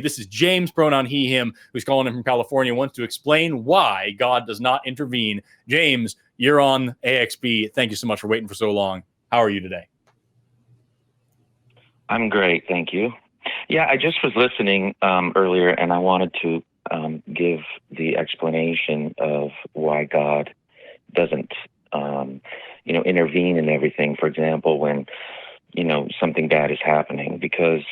This is James, pronoun he, him, who's calling in from California, wants to explain why God does not intervene. James, you're on AXB. Thank you so much for waiting for so long. How are you today? I'm great, thank you. Yeah, I just was listening earlier, and I wanted to give the explanation of why God doesn't, intervene in everything. For example, when something bad is happening, because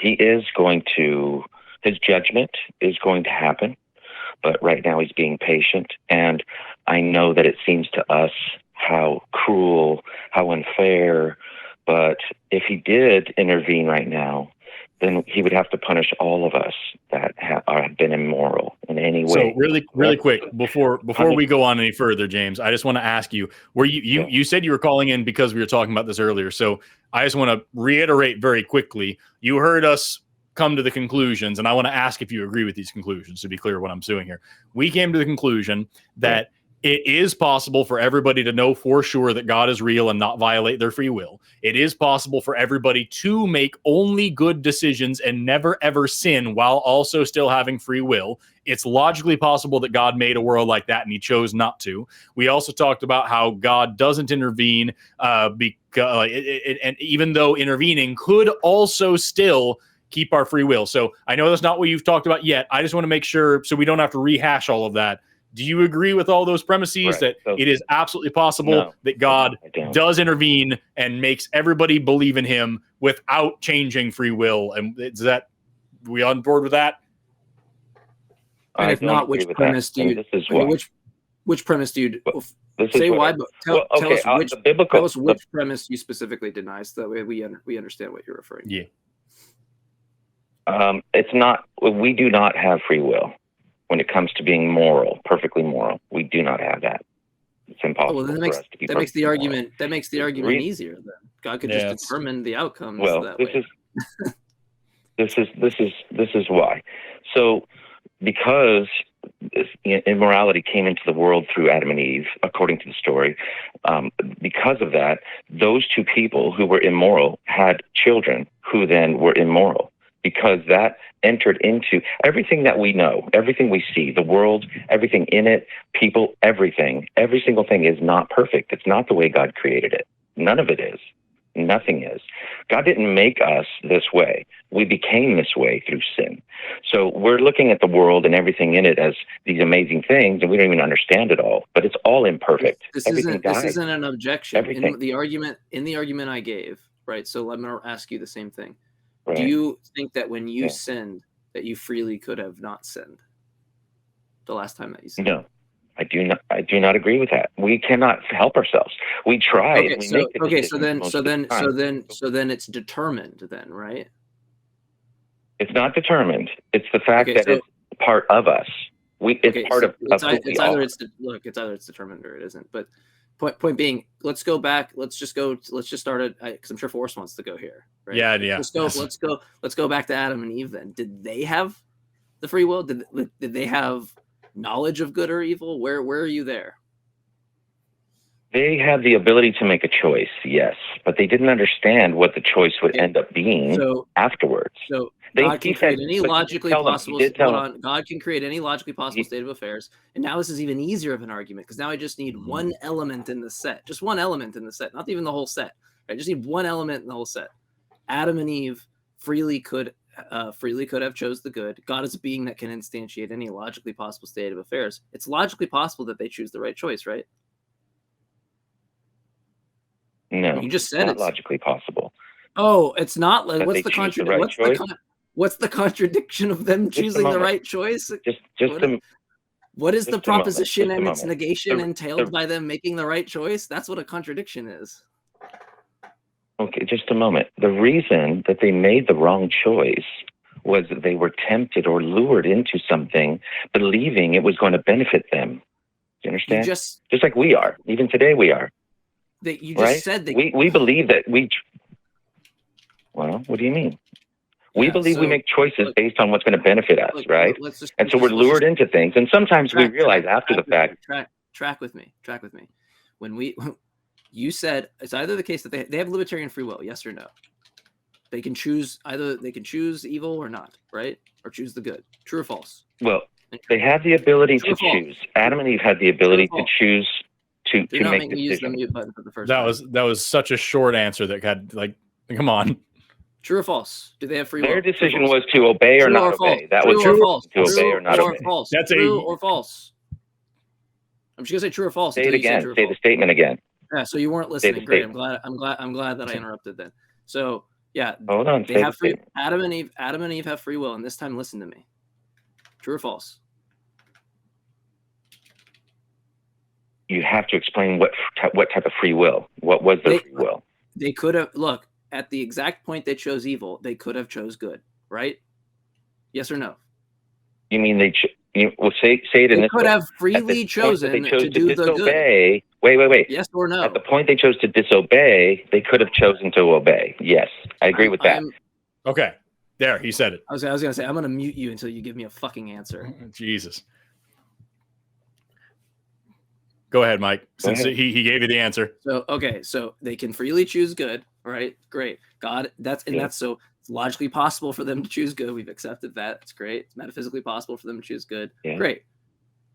he is going to, his judgment is going to happen, but right now he's being patient. And I know that it seems to us how cruel, how unfair, but if he did intervene right now, then he would have to punish all of us that have been immoral in any way. So really quick, before we go on any further, James, I just want to ask you, were you said you were calling in because we were talking about this earlier. So I just want to reiterate very quickly, you heard us come to the conclusions, and I want to ask if you agree with these conclusions, to be clear what I'm doing here. We came to the conclusion that it is possible for everybody to know for sure that God is real and not violate their free will. It is possible for everybody to make only good decisions and never ever sin while also still having free will. It's logically possible that God made a world like that and he chose not to. We also talked about how God doesn't intervene because, and even though intervening could also still keep our free will. So I know that's not what you've talked about yet. I just want to make sure so we don't have to rehash all of that. Do you agree with all those premises that it is absolutely possible that God does intervene and makes everybody believe in him without changing free will? And is that, we on board with that? And if not, which premise do you, which premise do you say why, but tell us which premise you specifically deny, so that way we understand what you're referring to. Yeah. It's not, we do not have free will. When it comes to being moral, perfectly moral, we do not have that. It's impossible for us to be. That makes the argument. That makes the argument easier. Then God could just determine the outcomes. Well, that this is why. So, because immorality came into the world through Adam and Eve, according to the story, because of that, those two people who were immoral had children who then were immoral. Because that entered into everything that we know, everything we see, the world, everything in it, people, everything, every single thing is not perfect. It's not the way God created it. None of it is. Nothing is. God didn't make us this way. We became this way through sin. So we're looking at the world and everything in it as these amazing things, and we don't even understand it all. But it's all imperfect. This isn't an objection. In the argument I gave, right? So let me ask you the same thing. Right. Do you think that when you sinned, that you freely could have not sinned the last time that you sinned? No, I do not. I do not agree with that. We cannot help ourselves. We try. So then it's determined. Then, right? It's not determined. It's the fact that it's part of us. It's part of who we are. It's either it's determined or it isn't. But point being, let's go back. Let's just start it, because I'm sure Forrest wants to go here. Right? Yeah. Let's go back to Adam and Eve. Then, did they have the free will? Did they have knowledge of good or evil? Where are you there? They had the ability to make a choice, yes, but they didn't understand what the choice would end up being afterwards. So God can create any logically possible. God can create any logically possible state of affairs, and now this is even easier of an argument, because now I just need one element in the set, just one element in the set, not even the whole set. I just need one element in the whole set. Adam and Eve freely could have chose the good. God is a being that can instantiate any logically possible state of affairs. It's logically possible that they choose the right choice, right? No, you just said it's not logically possible. Oh, it's not. What's the contradiction? What's the contradiction of them choosing the right choice? What is the proposition and its negation entailed by them making the right choice? That's what a contradiction is. Okay, just a moment. The reason that they made the wrong choice was that they were tempted or lured into something, believing it was going to benefit them. Do you understand? Just like we are. Even today we are. You just said that we believe that we. Well, what do you mean? We believe we make choices based on what's going to benefit us, right? And so we're lured into things, and sometimes we realize after the fact. Track with me. When you said it's either the case that they have libertarian free will, yes or no? They can choose evil or not, right? Or choose the good. True or false? Well, they have the ability to choose. Adam and Eve had the ability to choose to make decisions. Use the mute button for the first time. That was such a short answer that had like, come on. True or false? Do they have free will? Their decision was to obey or not obey. That was true or false. To obey or not obey. That's true or false. I'm just gonna say true or false. Say it again. Say the statement again. Yeah. So you weren't listening. Great. I'm glad that I interrupted then. So yeah. Hold on. They have free. Adam and Eve have free will, and this time listen to me. True or false? You have to explain what type of free will. What was their free will? They could have look at the exact point they chose evil. They could have chose good, right? Yes or no? You mean they? Well, say it in this way. They could have freely chosen to do the good. Wait. Yes or no? At the point they chose to disobey, they could have chosen to obey. Yes, I agree with that. Okay, there, he said it. I was gonna say I'm gonna mute you until you give me a fucking answer. Jesus. Go ahead, Mike. Since he gave you the answer. So they can freely choose good, right? Great. God, that's so it's logically possible for them to choose good. We've accepted that. It's great. It's metaphysically possible for them to choose good. Yeah. Great.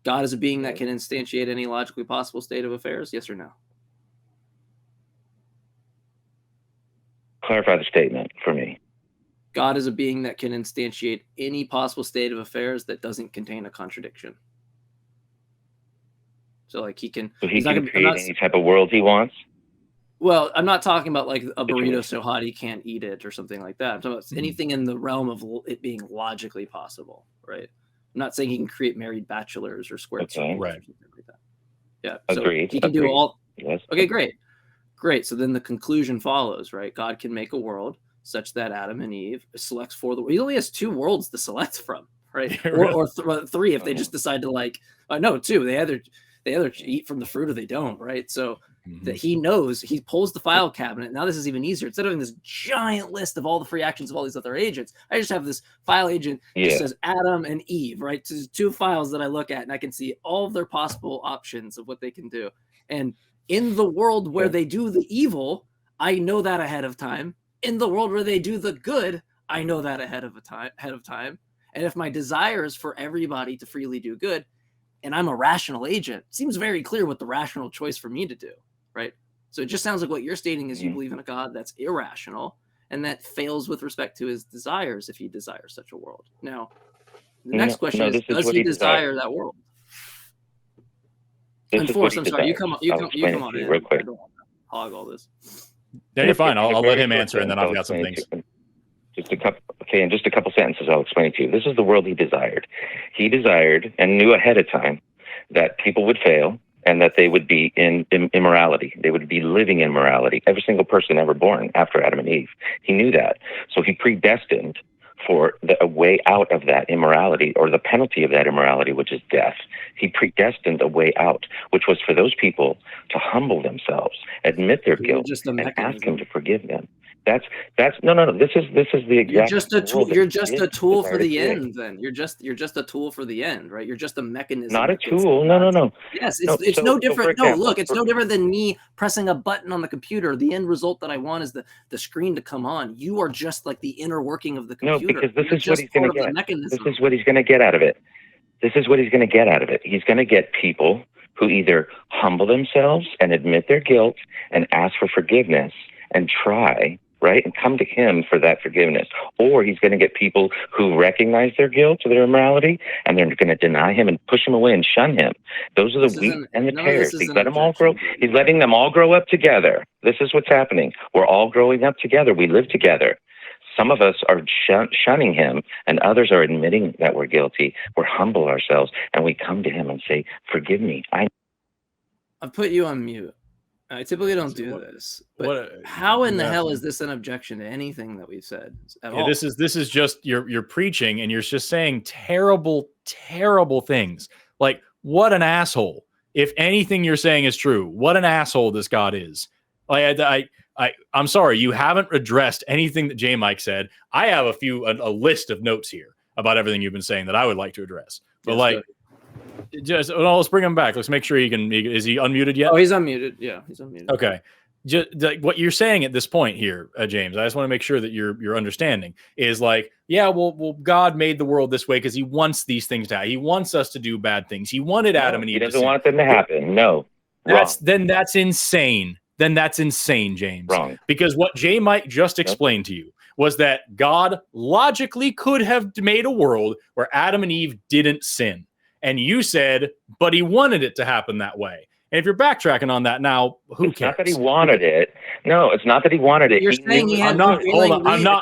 God is a being that can instantiate any logically possible state of affairs. Yes or no? Clarify the statement for me. God is a being that can instantiate any possible state of affairs that doesn't contain a contradiction. So like he can. So he can create any type of world he wants. Well, I'm not talking about like a burrito so hot he can't eat it or something like that. I'm talking about anything in the realm of it being logically possible, right? I'm not saying he can create married bachelors or square circles or something like that. Yeah, agreed. So he can do all. Yes. Okay, great. So then the conclusion follows, right? God can make a world such that Adam and Eve selects for the. He only has 2 worlds to select from, right? Or 3 if they just decide to like. No, 2. They either eat from the fruit or they don't, right? So that he knows, he pulls the file cabinet. Now this is even easier. Instead of having this giant list of all the free actions of all these other agents, I just have this file agent that says Adam and Eve, right? So there's 2 files that I look at and I can see all of their possible options of what they can do. And in the world where they do the evil, I know that ahead of time. In the world where they do the good, I know that ahead of time. And if my desire is for everybody to freely do good, and I'm a rational agent, it seems very clear what the rational choice for me to do, right? So it just sounds like what you're stating is you believe in a God that's irrational and that fails with respect to his desires if he desires such a world. Now, the next question is, does he desire that world? And Forrest, I'm sorry, you come on in real quick. I don't want to hog all this. Yeah, you're fine. I'll let him answer, and then I've got some things. Just a couple sentences I'll explain to you. This is the world he desired. He desired and knew ahead of time that people would fail and that they would be in immorality. They would be living in morality. Every single person ever born after Adam and Eve. He knew that. So he predestined for a way out of that immorality, or the penalty of that immorality, which is death. He predestined a way out, which was for those people to humble themselves, admit their guilt, and ask him to forgive them. That's no. This is the exact. You're just a tool. You're just a tool for the end. Then you're just a tool for the end, right? You're just a mechanism. Not a tool. No. Yes, it's no different. No, look, it's no different than me pressing a button on the computer. The end result that I want is the screen to come on. You are just like the inner working of the computer. No, because this is what he's going to get. This is what he's going to get out of it. He's going to get people who either humble themselves and admit their guilt and ask for forgiveness and try. Right? And come to him for that forgiveness. Or he's going to get people who recognize their guilt or their immorality, and they're going to deny him and push him away and shun him. Those are the wheat and the tares. He's letting them all grow. He's letting them all grow up together. This is what's happening. We're all growing up together. We live together. Some of us are shunning him, and others are admitting that we're guilty. We're humble ourselves, and we come to him and say, forgive me. I've put you on mute. I typically don't do this, but how in the hell is this an objection to anything that we've said at all? This is just you're preaching and you're just saying terrible things. Like, what an asshole. If anything you're saying is true, what an asshole this God is. I'm sorry, you haven't addressed anything that J. Mike said. I have a list of notes here about everything you've been saying that I would like to address. But let's bring him back. Let's make sure he can. Is he unmuted yet? Oh, he's unmuted. Yeah, he's unmuted. Okay. just like what you're saying at this point here, James, I just want to make sure that you're understanding is like, yeah, well, God made the world this way because he wants these things to happen. He wants us to do bad things. He wanted Adam and Eve. He doesn't want them to happen. No. That's insane. Then that's insane, James. Wrong. Because what J. Mike just explained to you was that God logically could have made a world where Adam and Eve didn't sin. And you said, but he wanted it to happen that way. And if you're backtracking on that now, who cares? It's not that he wanted it. No, it's not that he wanted it. You're saying I'm not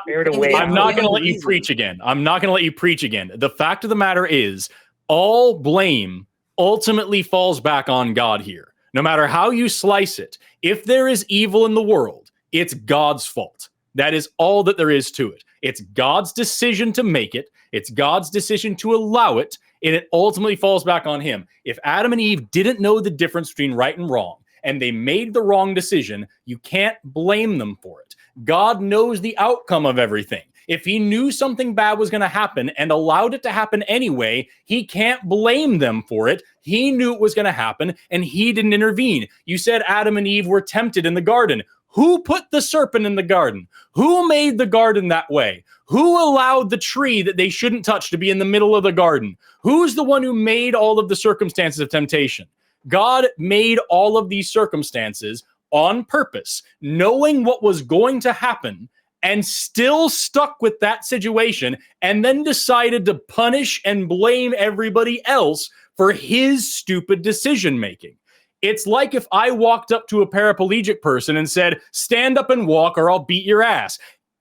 going to let you preach again. I'm not going to let you preach again. The fact of the matter is, all blame ultimately falls back on God here. No matter how you slice it, if there is evil in the world, it's God's fault. That is all that there is to it. It's God's decision to make it. It's God's decision to allow it. And it ultimately falls back on him. If Adam and Eve didn't know the difference between right and wrong, and they made the wrong decision, you can't blame them for it. God knows the outcome of everything. If he knew something bad was going to happen and allowed it to happen anyway, he can't blame them for it. He knew it was going to happen, and he didn't intervene. You said Adam and Eve were tempted in the garden. Who put the serpent in the garden? Who made the garden that way? Who allowed the tree that they shouldn't touch to be in the middle of the garden? Who's the one who made all of the circumstances of temptation? God made all of these circumstances on purpose, knowing what was going to happen, and still stuck with that situation, and then decided to punish and blame everybody else for his stupid decision-making. It's like if I walked up to a paraplegic person and said, stand up and walk or I'll beat your ass.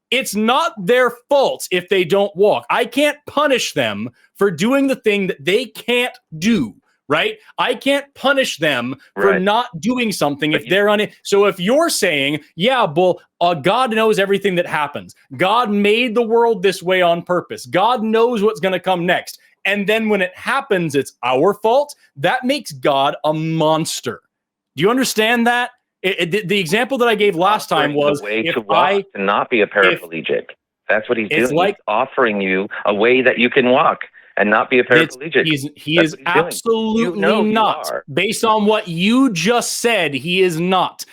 It's not their fault if they don't walk. I can't punish them for doing the thing that they can't do, right? I can't punish them for not doing something if they're on it. So if you're saying, yeah, well, God knows everything that happens. God made the world this way on purpose. God knows what's going to come next. And then when it happens, it's our fault. That makes God a monster. Do you understand that? The example that I gave last time was to not be a paraplegic. That's what he's doing. He's offering you a way that you can walk and not be a paraplegic. He is absolutely not. Based on what you just said, he is not.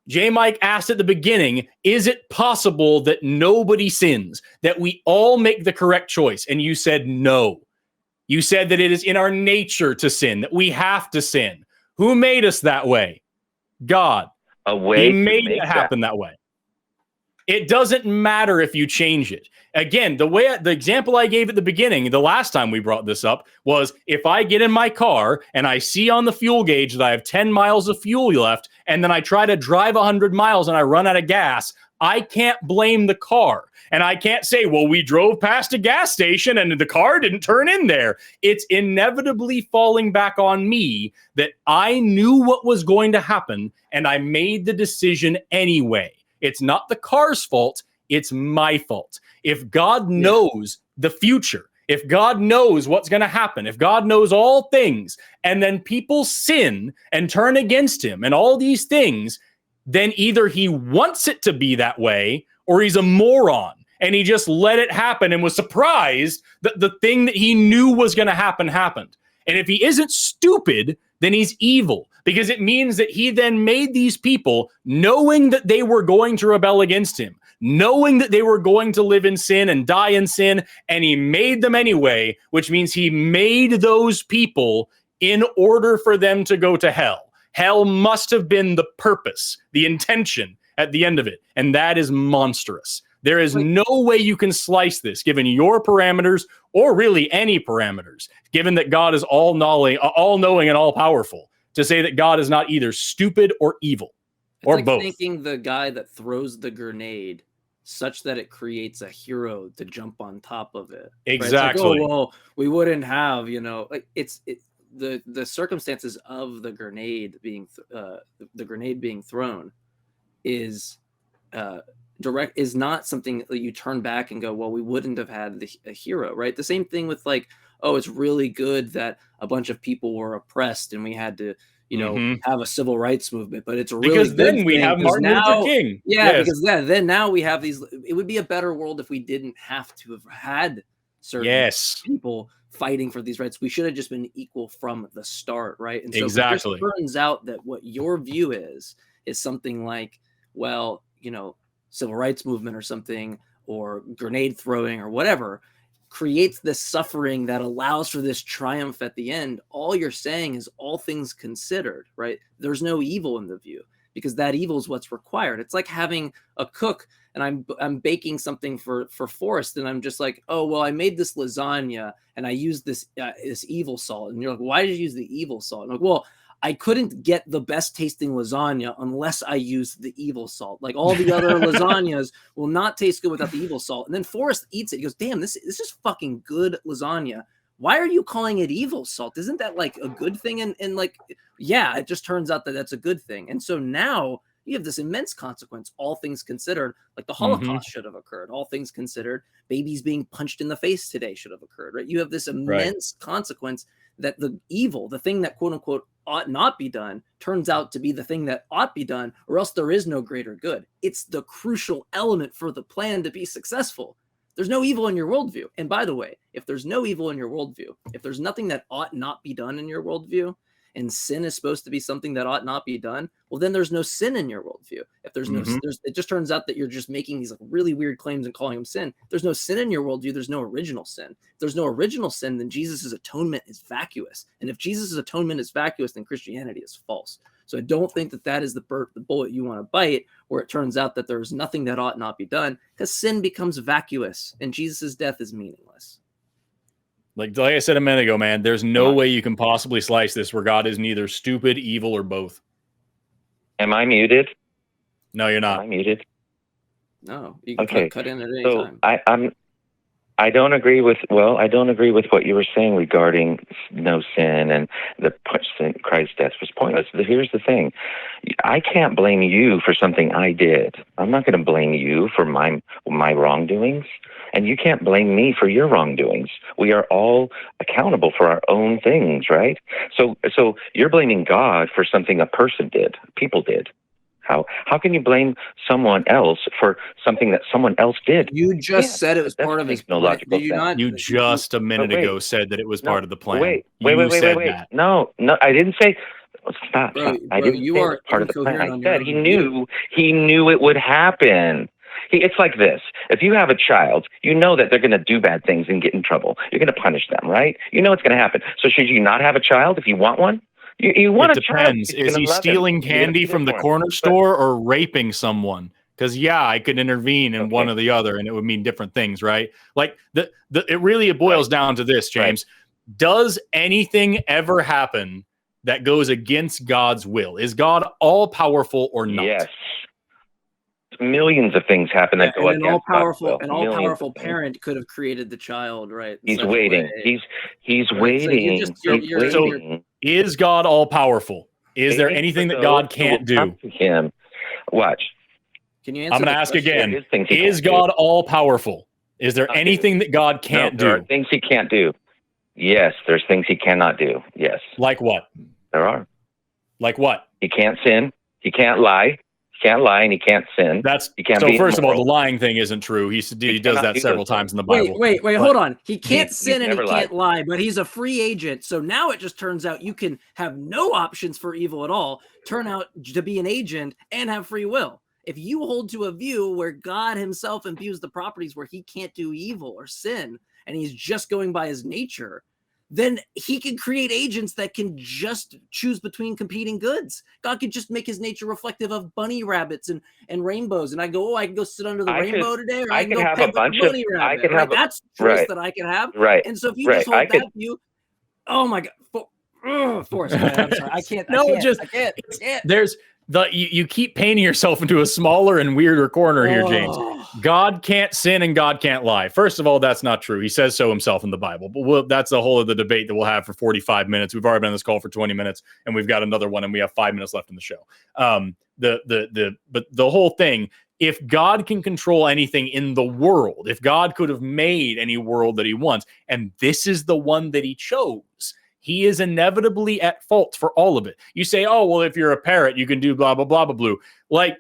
J. Mike asked at the beginning, is it possible that nobody sins, that we all make the correct choice? And you said no. You said that it is in our nature to sin, that we have to sin. Who made us that way? God. He made it happen that way. It doesn't matter if you change it. Again, the example I gave at the beginning, the last time we brought this up, was if I get in my car and I see on the fuel gauge that I have 10 miles of fuel left, and then I try to drive 100 miles and I run out of gas, I can't blame the car. And I can't say, well, we drove past a gas station and the car didn't turn in there. It's inevitably falling back on me that I knew what was going to happen and I made the decision anyway. It's not the car's fault. It's my fault. If God knows the future, if God knows what's going to happen, if God knows all things, and then people sin and turn against him and all these things, then either he wants it to be that way or he's a moron and he just let it happen and was surprised that the thing that he knew was going to happen happened. And if he isn't stupid, then he's evil, because it means that he then made these people knowing that they were going to rebel against him, knowing that they were going to live in sin and die in sin, and he made them anyway, which means he made those people in order for them to go to hell. Hell must have been the purpose, the intention at the end of it, and that is monstrous. There is no way you can slice this, given your parameters, or really any parameters, given that God is all-knowing and all-powerful, to say that God is not either stupid or evil, or like both. Thinking the guy that throws the grenade such that it creates a hero to jump on top of it. Exactly. Right? Like, oh, well, we wouldn't have, like the circumstances of the grenade being thrown is direct, is not something that you turn back and go, well, we wouldn't have had a hero, right? The same thing with like, oh, it's really good that a bunch of people were oppressed and we had to, have a civil rights movement, but it's a really because then we have Martin Luther King. Yeah, yes. Because then now we have these. It would be a better world if we didn't have to have had certain people fighting for these rights. We should have just been equal from the start, right? And so it turns out that what your view is something like well, civil rights movement or something, or grenade throwing or whatever, creates this suffering that allows for this triumph at the end, all you're saying is all things considered, right? There's no evil in the view, because that evil is what's required. It's like having a cook, and I'm baking something for Forrest, and I'm just like, oh, well, I made this lasagna and I used this evil salt. And you're like, why did you use the evil salt? I'm like, well, I couldn't get the best tasting lasagna unless I used the evil salt. Like all the other lasagnas will not taste good without the evil salt. And then Forrest eats it. He goes, damn, this is fucking good lasagna. Why are you calling it evil salt? Isn't that like a good thing? And like, yeah, it just turns out that that's a good thing. And so now you have this immense consequence, all things considered, like the Holocaust should have occurred. All things considered, babies being punched in the face today should have occurred, right? You have this immense consequence that the evil, the thing that quote unquote ought not be done, turns out to be the thing that ought be done, or else there is no greater good. It's the crucial element for the plan to be successful. There's no evil in your worldview. And by the way, if there's no evil in your worldview, if there's nothing that ought not be done in your worldview, and sin is supposed to be something that ought not be done, well, then there's no sin in your worldview. If there's no, it just turns out that you're just making these like really weird claims and calling them sin. There's no sin in your worldview. There's no original sin. If there's no original sin, then Jesus's atonement is vacuous. And if Jesus's atonement is vacuous, then Christianity is false. So I don't think that is the bullet you want to bite, where it turns out that there's nothing that ought not be done, because sin becomes vacuous and Jesus's death is meaningless. Like I said a minute ago, man, there's no way you can possibly slice this where God is neither stupid, evil, or both. Am I muted? No, you're not. Am I muted? No, you can cut in at any time. I don't agree with what you were saying regarding no sin and Christ's death was pointless. Here's the thing. I can't blame you for something I did. I'm not going to blame you for my wrongdoings, and you can't blame me for your wrongdoings. We are all accountable for our own things, right? So you're blaming God for something a person did, people did. How can you blame someone else for something that someone else did? You just said it was part of his plan. You just a minute ago said that it was part of the plan. Wait. No, I didn't say. Stop. I didn't say it was part of the plan. I said he knew it would happen. It's like this. If you have a child, you know that they're going to do bad things and get in trouble. You're going to punish them, right? You know it's going to happen. So should you not have a child if you want one? You want it depends. Is he stealing candy from the corner store or raping someone? Because I could intervene in one or the other, and it would mean different things, right? Like it really boils down to this, James. Right. Does anything ever happen that goes against God's will? Is God all powerful or not? Yes. Millions of things happen that go against God's will. An all-powerful parent could have created the child, right? He's waiting. He's waiting. So is God all-powerful? Is there anything that God can't do? Him. Watch. Can you answer? I'm going to ask again. Is God all-powerful? Is there anything that God can't do? There are things he can't do. Yes, there's things he cannot do. Yes. Like what? There are. Like what? He can't sin. He can't lie. Can't lie and he can't sin. First of all, the lying thing isn't true. He does that several times in the Bible. Wait, hold on. He can't sin and he can't lie, but he's a free agent. So now it just turns out you can have no options for evil at all, turn out to be an agent, and have free will. If you hold to a view where God himself imbues the properties where he can't do evil or sin, and he's just going by his nature, then he can create agents that can just choose between competing goods. God could just make his nature reflective of bunny rabbits and rainbows. And I can go sit under the rainbow today, or I can go have pet a bunch the bunny of, rabbit. That's choice that I can have. Right. And so if you just hold that view, oh my God, Forrest, I'm sorry, I can't. I can't. There's you keep painting yourself into a smaller and weirder corner here, James. God can't sin and God can't lie. First of all, that's not true. He says so himself in the Bible. But that's the whole of the debate that we'll have for 45 minutes. We've already been on this call for 20 minutes, and we've got another one, and we have 5 minutes left in the show. But the whole thing, if God can control anything in the world, if God could have made any world that he wants, and this is the one that he chose, he is inevitably at fault for all of it. You say, oh, well, if you're a parent, you can do blah, blah, blah, blah, blue. Like,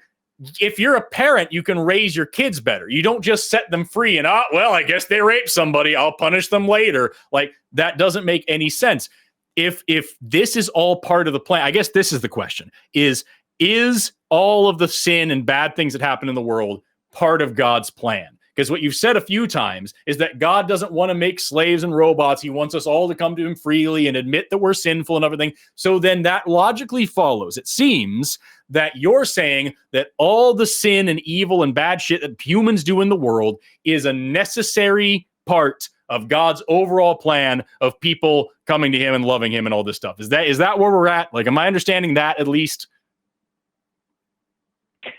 if you're a parent, you can raise your kids better. You don't just set them free and, well, I guess they raped somebody, I'll punish them later. Like, that doesn't make any sense. If this is all part of the plan, I guess this is the question, is is all of the sin and bad things that happen in the world part of God's plan? Because what you've said a few times is that God doesn't want to make slaves and robots. He wants us all to come to him freely and admit that we're sinful and everything. So then that logically follows. It seems that you're saying that all the sin and evil and bad shit that humans do in the world is a necessary part of God's overall plan of people coming to him and loving him and all this stuff. Is that where we're at? Like, am I understanding that at least?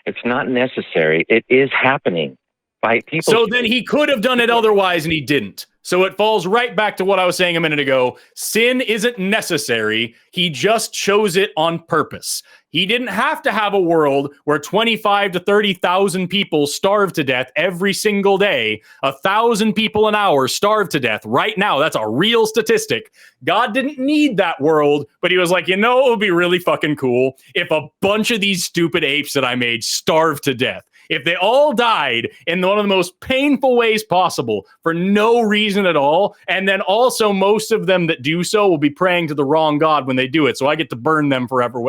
It's not necessary. It is happening. By people. So then he could have done it otherwise and he didn't. So it falls right back to what I was saying a minute ago. Sin isn't necessary. He just chose it on purpose. He didn't have to have a world where 25 to 30,000 people starve to death every single day. 1,000 people an hour starve to death right now. That's a real statistic. God didn't need that world, but he was like, you know, it would be really fucking cool if a bunch of these stupid apes that I made starved to death. If they all died in one of the most painful ways possible for no reason at all, and then also most of them that do so will be praying to the wrong God when they do it, so I get to burn them forever.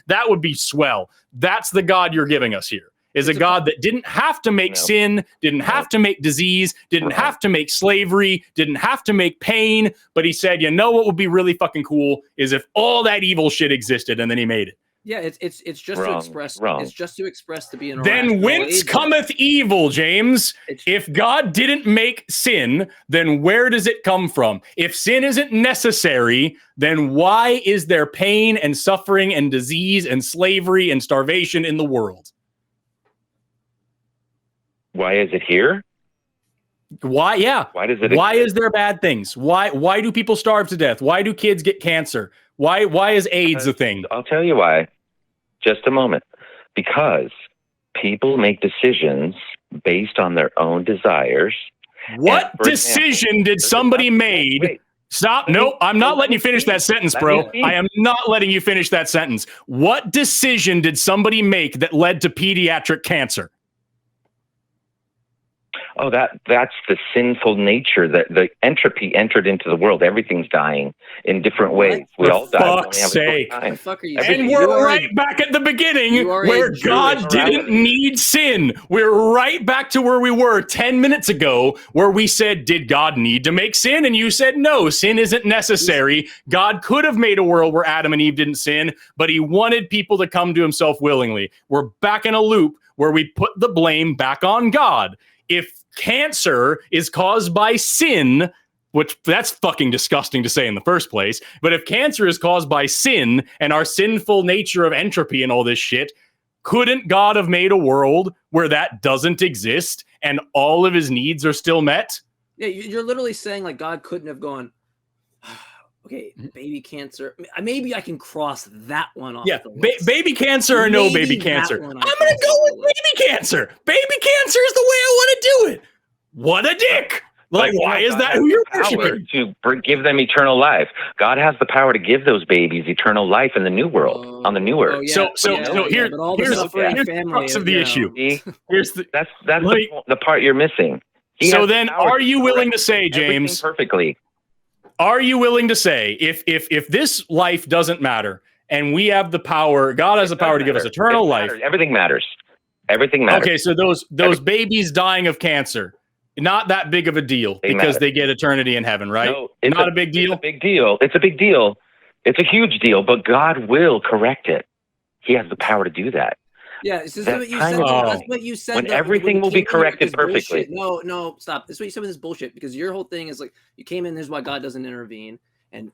That would be swell. That's the God you're giving us here, is a God that didn't have to make sin, didn't have to make disease, didn't have to make slavery, didn't have to make pain, but he said, you know what would be really fucking cool is if all that evil shit existed, and then he made it. Yeah, it's just to express. It's just to express to be an. Then whence cometh evil, James? If God didn't make sin, then where does it come from? If sin isn't necessary, then why is there pain and suffering and disease and slavery and starvation in the world? Why is it here? Why? Yeah. Why does it? Why is there bad things? Why do people starve to death? Why do kids get cancer? Why is AIDS a thing? I'll tell you why. Just a moment. Because people make decisions based on their own desires. What decision did somebody made? Stop. Nope. I'm not letting you finish that sentence, bro. I am not letting you finish that sentence. What decision did somebody make that led to pediatric cancer? Oh, that's the sinful nature, that the entropy entered into the world. Everything's dying in different ways. We all die. Fuck's sake. And we're right back at the beginning where God didn't need sin. We're right back to where we were 10 minutes ago, where we said, did God need to make sin? And you said, no, sin isn't necessary. God could have made a world where Adam and Eve didn't sin, but he wanted people to come to himself willingly. We're back in a loop where we put the blame back on God. If cancer is caused by sin, which that's fucking disgusting to say in the first place, but if cancer is caused by sin and our sinful nature of entropy and all this shit, couldn't God have made a world where that doesn't exist and all of his needs are still met? Yeah, you're literally saying like God couldn't have gone, okay, baby cancer. Maybe I can cross that one off. Yeah, baby cancer or no baby cancer. I'm going to go with baby cancer. Baby cancer is the way I want to do it. What a dick. Like, why is that who you're worshiping? To give them eternal life. God has the power to give those babies eternal life in the new world, on the new earth. Here's the crux of the issue. That's the part you're missing. So then, are you willing to say, James, perfectly? Are you willing to say, if this life doesn't matter and we have the power, God has the power to give us eternal life? Everything matters. Everything matters. Okay, so those babies dying of cancer, not that big of a deal because they get eternity in heaven, right? No, it's not a big deal. It's a big deal. It's a big deal. It's a huge deal, but God will correct it. He has the power to do that. Yeah, this is what you said. That's what you said. When everything will be corrected perfectly. No, stop. This is what you said with this bullshit, because your whole thing is like, you came in, this is why God doesn't intervene, and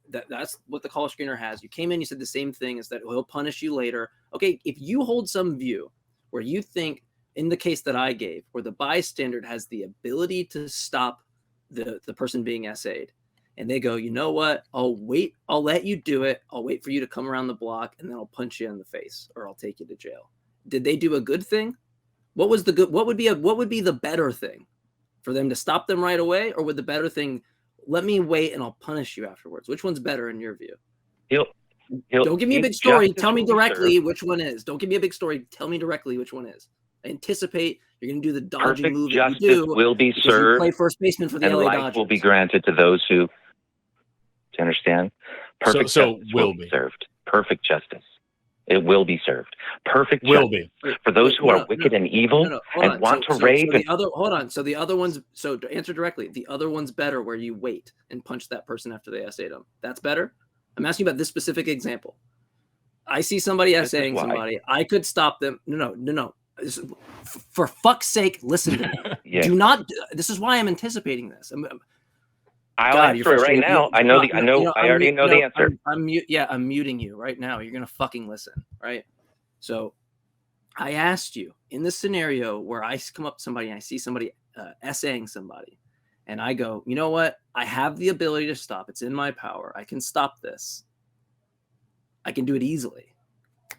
that's what the call screener has. You came in, you said the same thing, is that he'll punish you later. Okay, if you hold some view where you think, in the case that I gave, where the bystander has the ability to stop the person being essayed, and they go, you know what? I'll wait. I'll let you do it. I'll wait for you to come around the block, and then I'll punch you in the face, or I'll take you to jail. Did they do a good thing? What was the good? What would be the better thing? For them to stop them right away, or would the better thing, let me wait and I'll punish you afterwards? Which one's better in your view? Don't give me a big story. Tell me directly which one is. Don't give me a big story. Tell me directly which one is. Anticipate you're going to do the dodging move that you do. Will be served. Play first baseman for the and LA life Dodgers. Will be granted to those who. Do you understand? Perfect so will be served. Perfect justice. It will be served. Perfect will justice be for those who are wicked and evil and want to rape. So the other ones. So to answer directly, the other one's better where you wait and punch that person after they essayed them. That's better. I'm asking about this specific example. I see somebody essaying somebody. I could stop them. No. For fuck's sake, listen to me. Yeah. Do not. This is why I'm anticipating this. I'll answer it right now. I already know the answer. I'm muting you right now. You're gonna fucking listen, right? So, I asked you in this scenario where I come up to somebody and I see somebody essaying somebody, and I go, you know what? I have the ability to stop. It's in my power. I can stop this. I can do it easily,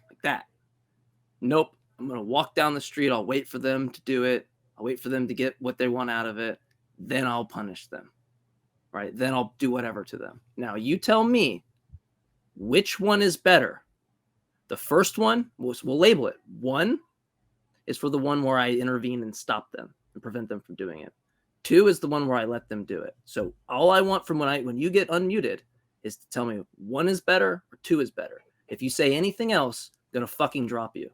like that. Nope. I'm gonna walk down the street. I'll wait for them to do it. I'll wait for them to get what they want out of it. Then I'll punish them. Right? Then I'll do whatever to them. Now, you tell me which one is better. The first one, we'll label it. 1 is for the one where I intervene and stop them and prevent them from doing it. 2 is the one where I let them do it. So all I want from when you get unmuted is to tell me 1 is better or 2 is better. If you say anything else, I'm going to fucking drop you.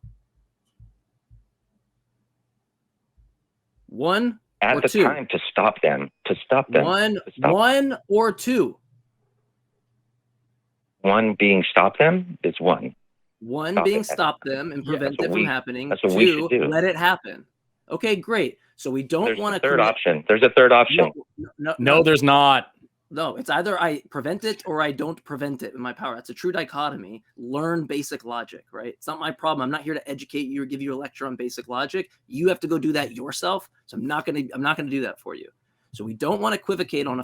1 at or the 2. time to stop them. 1 or 2. 1 being stop them is 1. 1 being stop them and prevent it from happening. That's what 2, let it happen. Okay, great. So we don't want to. Third option. There's a third option. No, there's not. No, it's either I prevent it or I don't prevent it in my power. That's a true dichotomy. Learn basic logic, right? It's not my problem. I'm not here to educate you or give you a lecture on basic logic. You have to go do that yourself. So I'm not gonna do that for you. So we don't want to equivocate on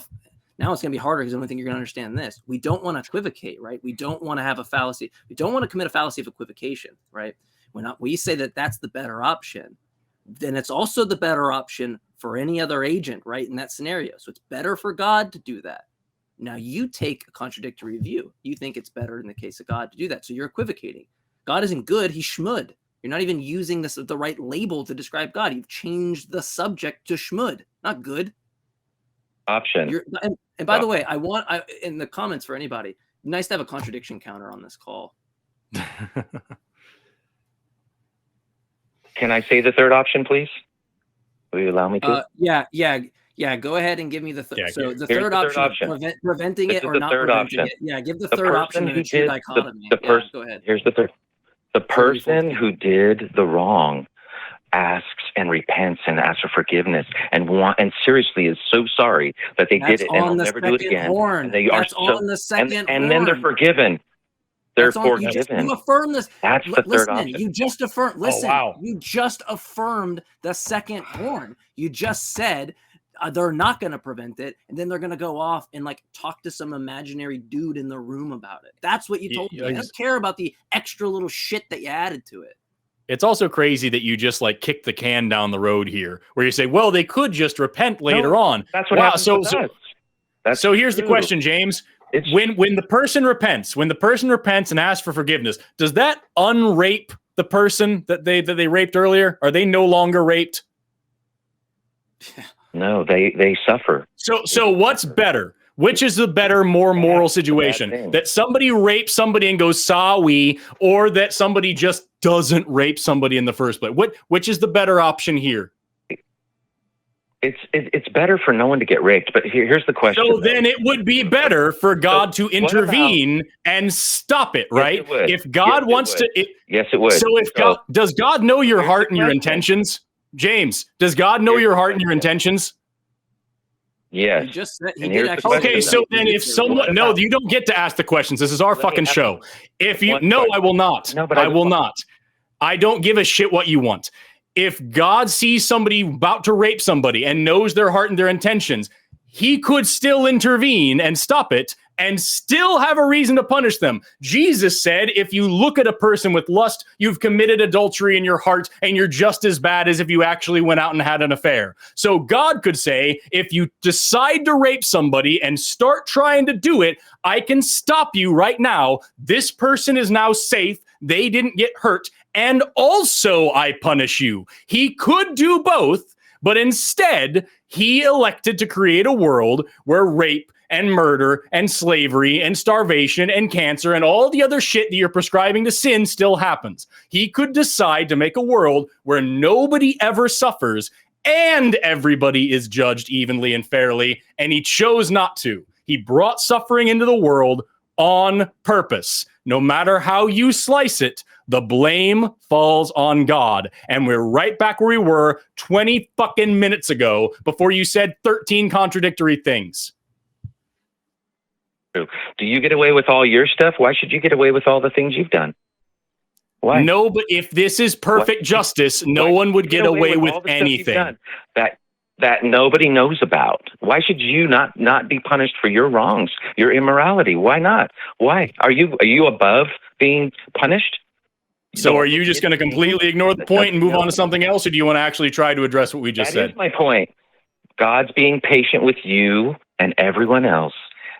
now it's gonna be harder because I don't think you're gonna understand this. We don't want to equivocate, right? We don't want to have a fallacy. We don't want to commit a fallacy of equivocation, right? We say that that's the better option, then it's also the better option for any other agent, right, in that scenario. So it's better for God to do that. Now you take a contradictory view. You think it's better in the case of God to do that. So you're equivocating. God isn't good. He's schmud. You're not even using the right label to describe God. You've changed the subject to schmud. Not good. Option. And by the way, in the comments for anybody, nice to have a contradiction counter on this call. Can I say the third option, please? Will you allow me to? Yeah. Go ahead and give me the third. So the third option. Preventing it or not preventing it. Yeah, give the third option. Who did dichotomy. Go ahead. Here's the third. The person who did the wrong asks and repents and asks for forgiveness and seriously is so sorry that they did it and they'll never do it again. And they are on the second and then they're forgiven. They're forgiven. You affirm this. That's the third option. You just affirmed. Listen, you just affirmed the second horn. You just said they're not going to prevent it, and then they're going to go off and talk to some imaginary dude in the room about it. That's what you told me. I don't care about the extra little shit that you added to it. It's also crazy that you just kick the can down the road here, where you say, "Well, they could just repent later on." That's what happens. So here's the question, James. When the person repents and asks for forgiveness, does that unrape the person that they raped earlier? Are they no longer raped? No, they suffer. So what's better? Which is the better, more moral situation? That somebody rapes somebody and goes sorry, or that somebody just doesn't rape somebody in the first place? Which is the better option here? It's better for no one to get raped, but here's the question. So then it would be better for God to intervene and stop it, right? Yes, if God wants to, yes, it would. So does God know your heart and your intentions, James? Does God know your heart and your intentions? Yes. He just said, okay, so then if someone you don't get to ask the questions. This is our fucking show. If you I will not. No, but I will not. I don't give a shit what you want. If God sees somebody about to rape somebody and knows their heart and their intentions, he could still intervene and stop it and still have a reason to punish them. Jesus said, if you look at a person with lust, you've committed adultery in your heart and you're just as bad as if you actually went out and had an affair. So God could say, if you decide to rape somebody and start trying to do it, I can stop you right now. This person is now safe. They didn't get hurt. And also I punish you. He could do both, but instead he elected to create a world where rape and murder and slavery and starvation and cancer and all the other shit that you're prescribing to sin still happens. He could decide to make a world where nobody ever suffers and everybody is judged evenly and fairly, and he chose not to. He brought suffering into the world on purpose. No matter how you slice it, the blame falls on God. And we're right back where we were 20 fucking minutes ago before you said 13 contradictory things. Do you get away with all your stuff? Why should you get away with all the things you've done? Why? No, but if this is perfect justice, no one would get away with anything. That nobody knows about. Why should you not be punished for your wrongs, your immorality? Why not? Why? Are you above being punished? So are you just going to completely ignore the point and move on to something else, or do you want to actually try to address what we just said? That is my point. God's being patient with you and everyone else.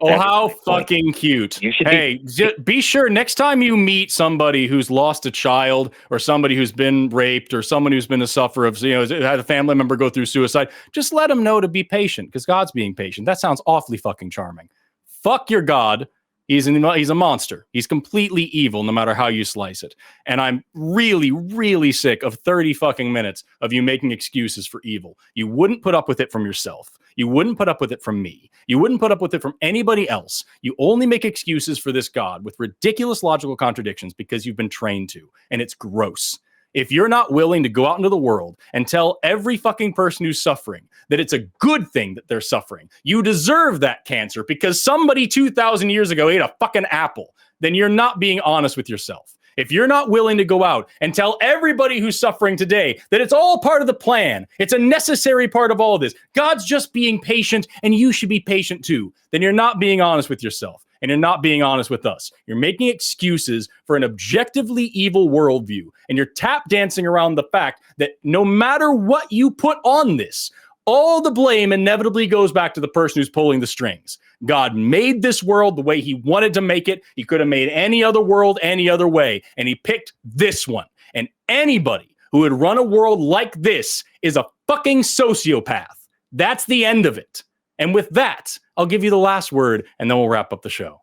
Oh, how fucking cute. You should be sure next time you meet somebody who's lost a child or somebody who's been raped or someone who's been a sufferer of, had a family member go through suicide, just let them know to be patient because God's being patient. That sounds awfully fucking charming. Fuck your God. He's a monster. He's completely evil no matter how you slice it. And I'm really, really sick of 30 fucking minutes of you making excuses for evil. You wouldn't put up with it from yourself. You wouldn't put up with it from me. You wouldn't put up with it from anybody else. You only make excuses for this God with ridiculous logical contradictions because you've been trained to. And it's gross. If you're not willing to go out into the world and tell every fucking person who's suffering that it's a good thing that they're suffering, you deserve that cancer because somebody 2,000 years ago ate a fucking apple, then you're not being honest with yourself. If you're not willing to go out and tell everybody who's suffering today that it's all part of the plan, it's a necessary part of all of this, God's just being patient and you should be patient too, then you're not being honest with yourself. And you're not being honest with us. You're making excuses for an objectively evil worldview. And you're tap dancing around the fact that no matter what you put on this, all the blame inevitably goes back to the person who's pulling the strings. God made this world the way he wanted to make it. He could have made any other world any other way. And he picked this one. And anybody who would run a world like this is a fucking sociopath. That's the end of it. And with that, I'll give you the last word, and then we'll wrap up the show.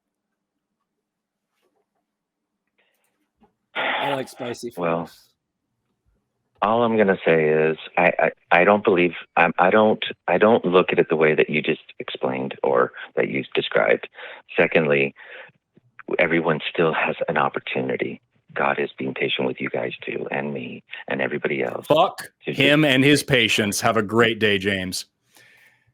I like spicy food. Well, all I'm going to say is I don't believe I don't look at it the way that you just explained or that you described. Secondly, everyone still has an opportunity. God is being patient with you guys too, and me, and everybody else. Fuck him and his patience. Have a great day, James.